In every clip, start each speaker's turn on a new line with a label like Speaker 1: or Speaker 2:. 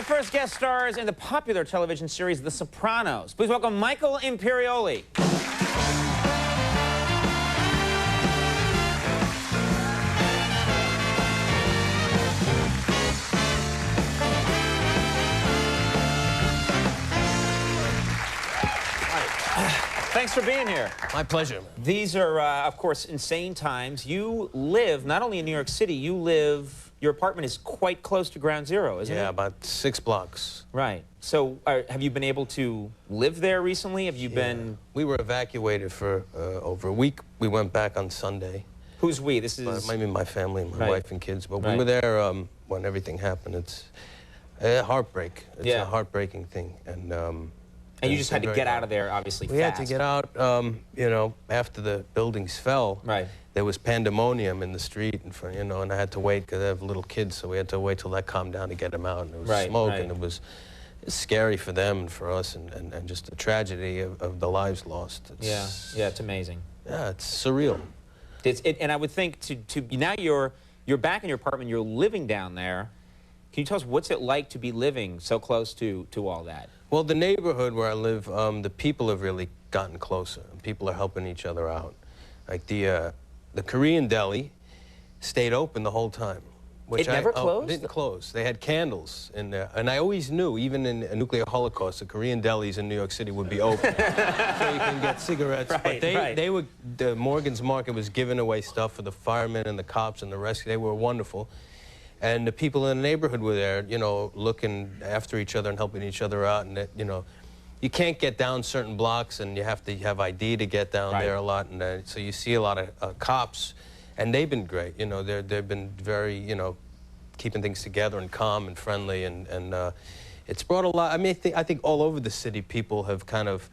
Speaker 1: My first guest stars in the popular television series The Sopranos. Please welcome Michael Imperioli. Thanks for being here.
Speaker 2: My pleasure.
Speaker 1: These are, of course, insane times. You live not only in New York City, your apartment is quite close to Ground Zero, isn't it?
Speaker 2: Yeah, about 6 blocks.
Speaker 1: Right. So have you been able to live there recently? Have you been...
Speaker 2: We were evacuated for over a week. We went back on Sunday.
Speaker 1: Who's we? This is...
Speaker 2: Maybe my family, my wife and kids. But we
Speaker 1: Right.
Speaker 2: were there when everything happened. It's a heartbreak. It's a heartbreaking thing.
Speaker 1: And you just had to get out of there, obviously,
Speaker 2: We had to get out, you know, after the buildings fell.
Speaker 1: Right.
Speaker 2: There was pandemonium in the street, you know, and I had to wait because I have little kids, so we had to wait till that calmed down to get them out. And there was smoke, and it was scary for them and for us, and just the tragedy of the lives lost.
Speaker 1: Yeah, it's amazing.
Speaker 2: Yeah, it's surreal.
Speaker 1: And I would think now you're back in your apartment, you're living down there. Can you tell us what's it like to be living so close to all that?
Speaker 2: Well, the neighborhood where I live, the people have really gotten closer. People are helping each other out. Like the Korean deli stayed open the whole time.
Speaker 1: It never closed?
Speaker 2: It didn't close. They had candles in there. And I always knew, even in a nuclear holocaust, the Korean delis in New York City would be open. So you can get cigarettes. But the Morgan's Market was giving away stuff for the firemen and the cops and the rescue. They were wonderful. And the people in the neighborhood were there, you know, looking after each other and helping each other out. And, you know, you can't get down certain blocks, and you have to have ID to get down there a lot. And so you see a lot of cops, and they've been great. You know, they've been very, you know, keeping things together and calm and friendly. And it's brought a lot. I mean, I think all over the city, people have kind of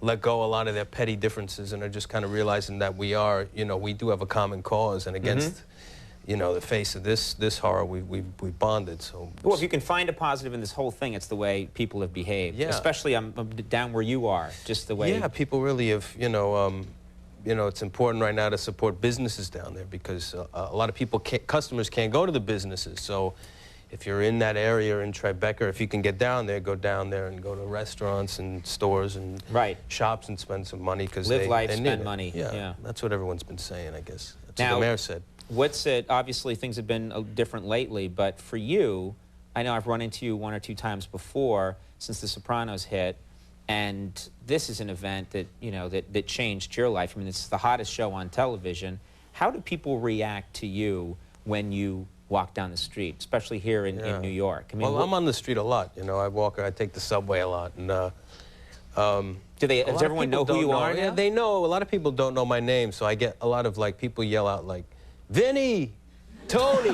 Speaker 2: let go a lot of their petty differences and are just kind of realizing that we are, you know, we do have a common cause, and against... you know, the face of this horror, we bonded. So
Speaker 1: well, if you can find a positive in this whole thing, it's the way people have behaved. Yeah. Especially down where you are, just the way.
Speaker 2: Yeah, people really have. You know, it's important right now to support businesses down there because a lot of people, customers can't go to the businesses. So if you're in that area in Tribeca, if you can get down there, go down there and go to restaurants and stores and shops and spend some money because
Speaker 1: live life,
Speaker 2: they
Speaker 1: spend
Speaker 2: need
Speaker 1: money.
Speaker 2: Yeah, that's what everyone's been saying, I guess. That's what the mayor said.
Speaker 1: Obviously things have been different lately, but for you, I know I've run into you 1 or 2 times before since The Sopranos hit, and this is an event that, you know, that changed your life. I mean, it's the hottest show on television. How do people react to you when you walk down the street, especially here in New York? I mean,
Speaker 2: well, I'm on the street a lot. You know, I take the subway a lot, and
Speaker 1: does everyone know who you are?
Speaker 2: Yeah, they know. A lot of people don't know my name, so I get a lot of like people yell out like, Vinny, Tony,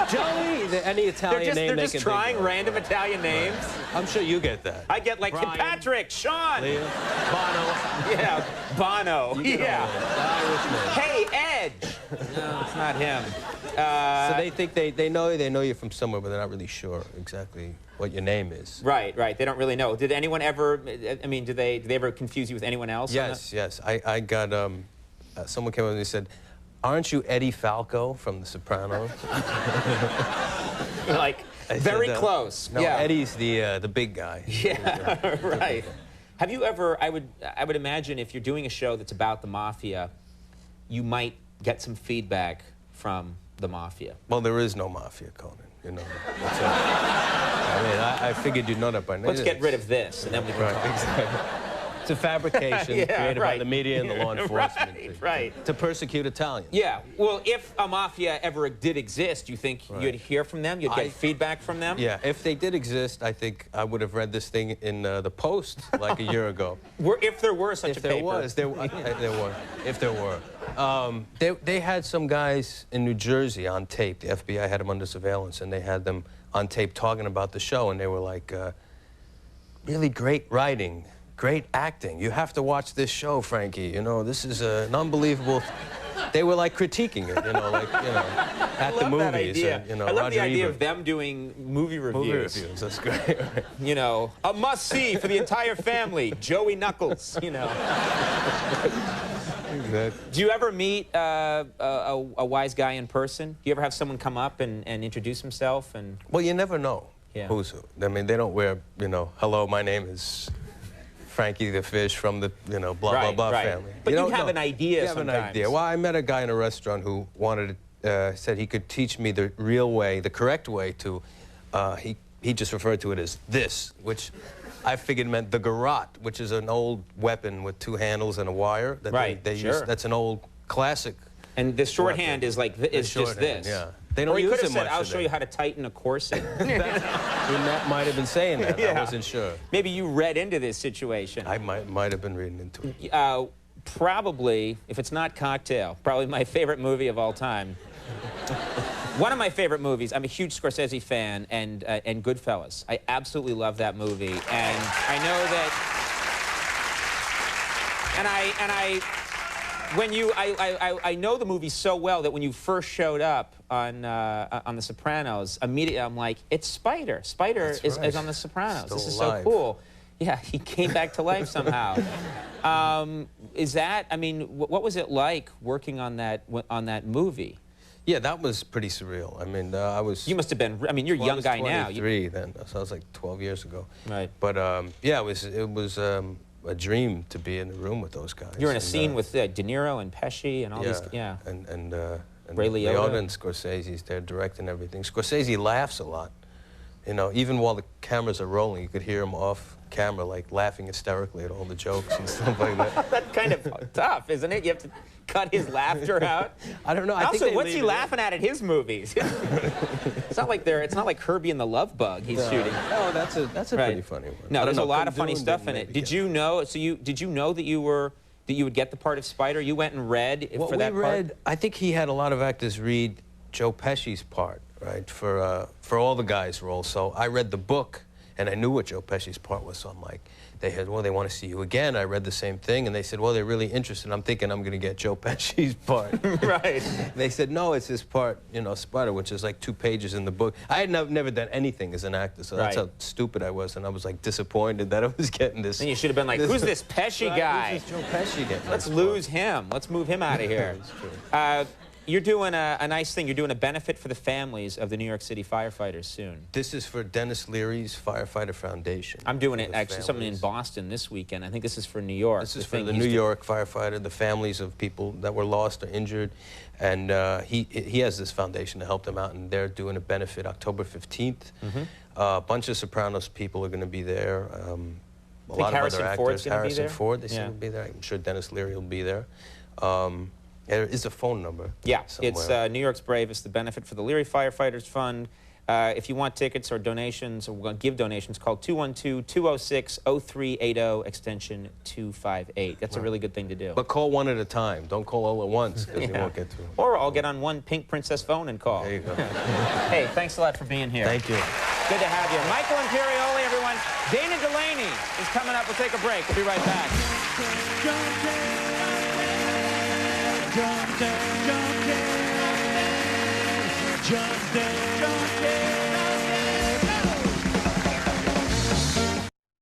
Speaker 2: Joey, any Italian name.
Speaker 1: They're just trying random Italian names.
Speaker 2: I'm sure you get that.
Speaker 1: I get like
Speaker 2: Brian,
Speaker 1: Patrick, Sean,
Speaker 2: Leah, Bono.
Speaker 1: Yeah, Bono. Yeah. Hey, Edge. No, it's not him.
Speaker 2: So they think they know you from somewhere, but they're not really sure exactly what your name is.
Speaker 1: Right. They don't really know. Did anyone ever? I mean, did they ever confuse you with anyone else?
Speaker 2: Yes. I got someone came up and they said, "Aren't you Eddie Falco from The Sopranos?"
Speaker 1: Like very close.
Speaker 2: No, yeah. Eddie's the big guy.
Speaker 1: Yeah, right. Have you ever? I would imagine if you're doing a show that's about the mafia, you might get some feedback from the mafia.
Speaker 2: Well, there is no mafia, Conan. You know. I mean, I figured you'd know that by now.
Speaker 1: Let's get rid of this, and then we can talk.
Speaker 2: Exactly. It's a fabrication created by the media and the law enforcement to persecute Italians.
Speaker 1: Yeah. Well, if a mafia ever did exist, you think you'd hear from them? You'd get feedback from them?
Speaker 2: Yeah. If they did exist, I think I would have read this thing in the Post like a year ago.
Speaker 1: If there were such a paper.
Speaker 2: If there were. They had some guys in New Jersey on tape. The FBI had them under surveillance, and they had them on tape talking about the show, and they were like, really great writing. Great acting. You have to watch this show, Frankie. You know, this is an unbelievable... They were like critiquing it, you know, like, you know, at the movies.
Speaker 1: That idea.
Speaker 2: You know,
Speaker 1: I love
Speaker 2: Roger
Speaker 1: the idea
Speaker 2: Ebert.
Speaker 1: of them doing movie reviews.
Speaker 2: That's great.
Speaker 1: You know, a must-see for the entire family. Joey Knuckles, you know.
Speaker 2: Exactly.
Speaker 1: Do you ever meet a wise guy in person? Do you ever have someone come up and introduce himself?
Speaker 2: Well, you never know.
Speaker 1: Yeah.
Speaker 2: Who's who. I mean, they don't wear, you know, hello, my name is Frankie the Fish from the, you know, blah, blah, blah family.
Speaker 1: But you have
Speaker 2: know,
Speaker 1: an idea
Speaker 2: you have
Speaker 1: sometimes.
Speaker 2: an idea. Well, I met a guy in a restaurant who wanted to, said he could teach me the real way, the correct way to, he just referred to it as this, which I figured meant the garrote, which is an old weapon with 2 handles and a wire. That they use. That's an old classic.
Speaker 1: And the shorthand is like, it's just this.
Speaker 2: Yeah. They don't
Speaker 1: or you
Speaker 2: use
Speaker 1: could have
Speaker 2: it
Speaker 1: said,
Speaker 2: much
Speaker 1: I'll
Speaker 2: today.
Speaker 1: show you how to tighten a corset.
Speaker 2: Matt might have been saying that.
Speaker 1: Yeah.
Speaker 2: I wasn't sure.
Speaker 1: Maybe you read into this situation.
Speaker 2: I might have been reading into it.
Speaker 1: Probably, if it's not Cocktail, probably my favorite movie of all time. One of my favorite movies. I'm a huge Scorsese fan, and Goodfellas. I absolutely love that movie, and I know that. I know the movie so well that when you first showed up on The Sopranos, immediately I'm like, it's Spider. Spider is on The Sopranos.
Speaker 2: Still
Speaker 1: this is
Speaker 2: alive.
Speaker 1: so cool. Yeah, he came back to life somehow. Is that? I mean, what was it like working on that movie?
Speaker 2: Yeah, that was pretty surreal. I mean, I was...
Speaker 1: You must have been... I mean, you're a young guy now.
Speaker 2: I was 23 then, so I was like 12 years ago.
Speaker 1: Right.
Speaker 2: But, yeah, it was a dream to be in the room with those guys.
Speaker 1: You're in a scene with De Niro and Pesci and all these... Yeah.
Speaker 2: And
Speaker 1: Ray Liotta.
Speaker 2: And Scorsese's there directing everything. Scorsese laughs a lot. You know, even while the cameras are rolling, you could hear him off camera, like, laughing hysterically at all the jokes and stuff like that.
Speaker 1: That's kind of tough, isn't it? You have to cut his laughter out.
Speaker 2: I don't know.
Speaker 1: Also, what's he laughing at his movies? It's not like Herbie and the Love Bug he's shooting.
Speaker 2: No, that's a pretty funny one.
Speaker 1: No, there's a lot of funny stuff in it. Did you know? So did you know that you would get the part of Spider? You went and read for that part?
Speaker 2: I think he had a lot of actors read Joe Pesci's part, right, for all the guys' roles. So I read the book, and I knew what Joe Pesci's part was. So I'm like, they want to see you again. I read the same thing, and they said, well, they're really interested. I'm thinking I'm going to get Joe Pesci's part.
Speaker 1: Right.
Speaker 2: They said, no, it's his part, you know, Spider, which is like 2 pages in the book. I had never done anything as an actor, so that's how stupid I was, and I I was like disappointed that I was getting this.
Speaker 1: And you should have been like, who's this Pesci guy?
Speaker 2: Who's this Joe Pesci guy?
Speaker 1: Let's lose him. Let's move him out of here.
Speaker 2: That's true.
Speaker 1: You're doing a nice thing. You're doing a benefit for the families of the New York City firefighters soon.
Speaker 2: This is for Dennis Leary's Firefighter Foundation.
Speaker 1: I'm doing it, actually, something in Boston this weekend. I think this is for New York.
Speaker 2: This is for the New York firefighter, the families of people that were lost or injured. And he has this foundation to help them out, and they're doing a benefit October 15th. A bunch of Sopranos people are going to be there. A lot of other actors. Harrison Ford, they said will be there. I'm sure Dennis Leary will be there. There is a phone number.
Speaker 1: Yeah,
Speaker 2: somewhere.
Speaker 1: it's New York's Bravest, the benefit for the Leary Firefighters Fund. If you want tickets or donations, or we're going to give donations, call 212-206-0380, extension 258. That's a really good thing to do.
Speaker 2: But call one at a time. Don't call all at once, because you won't get through.
Speaker 1: Or I'll get on one Pink Princess phone and call.
Speaker 2: There you go.
Speaker 1: Hey, thanks a lot for being here.
Speaker 2: Thank you.
Speaker 1: Good to have you. Michael Imperioli, everyone. Dana Delaney is coming up. We'll take a break. We'll be right back.
Speaker 3: John Day.